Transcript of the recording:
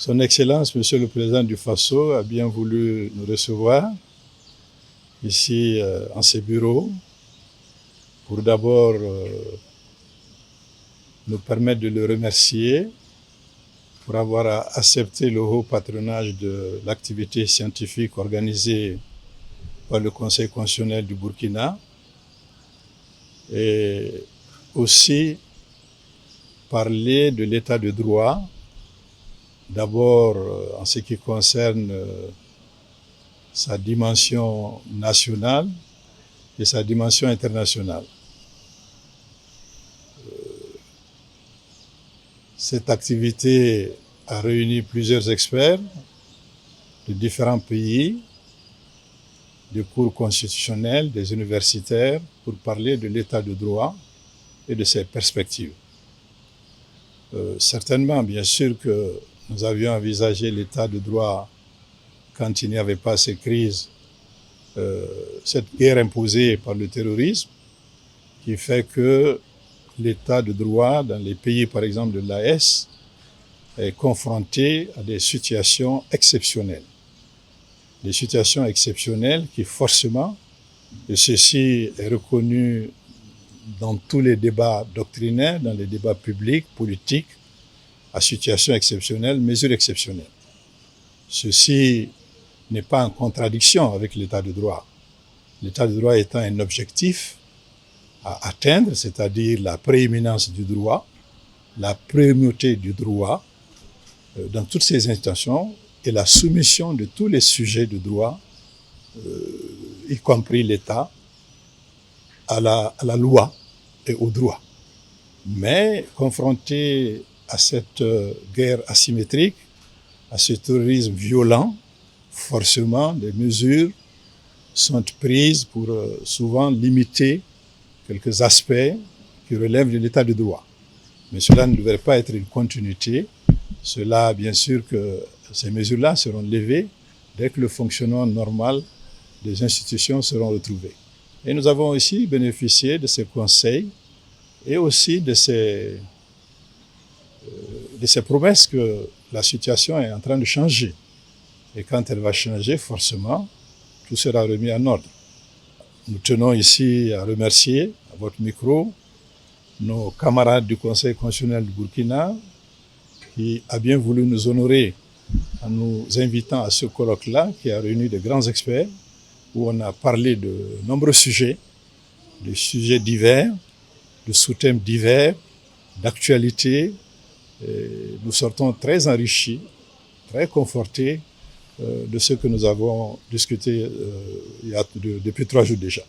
Son Excellence, Monsieur le Président du Faso, a bien voulu nous recevoir ici en ses bureaux pour d'abord nous permettre de le remercier pour avoir accepté le haut patronage de l'activité scientifique organisée par le Conseil constitutionnel du Burkina et aussi parler de l'état de droit, d'abord en ce qui concerne sa dimension nationale et sa dimension internationale. Cette activité a réuni plusieurs experts de différents pays, des cours constitutionnels, des universitaires, pour parler de l'état de droit et de ses perspectives. Certainement, bien sûr que nous avions envisagé l'état de droit quand il n'y avait pas ces crises, cette guerre imposée par le terrorisme, qui fait que l'état de droit dans les pays, par exemple, de l'AES, est confronté à des situations exceptionnelles. Des situations exceptionnelles qui, forcément, et ceci est reconnu dans tous les débats doctrinaires, dans les débats publics, politiques, à situation exceptionnelle, mesure exceptionnelle. Ceci n'est pas en contradiction avec l'état de droit. L'état de droit étant un objectif à atteindre, c'est-à-dire la prééminence du droit, la primauté du droit dans toutes ses intentions et la soumission de tous les sujets de droit, y compris l'État, à la loi et au droit. Mais confronté à cette guerre asymétrique, à ce terrorisme violent, forcément des mesures sont prises pour souvent limiter quelques aspects qui relèvent de l'état de droit. Mais cela ne devrait pas être une continuité. Cela, bien sûr que ces mesures-là seront levées dès que le fonctionnement normal des institutions seront retrouvés. Et nous avons aussi bénéficié de ces conseils et aussi de ces promesses que la situation est en train de changer. Et quand elle va changer, forcément, tout sera remis en ordre. Nous tenons ici à remercier, à votre micro, nos camarades du Conseil constitutionnel du Burkina, qui a bien voulu nous honorer en nous invitant à ce colloque-là, qui a réuni de grands experts, où on a parlé de nombreux sujets, de sujets divers, de sous-thèmes divers, d'actualité. Nous sortons très enrichis, très confortés de ce que nous avons discuté depuis 3 jours déjà.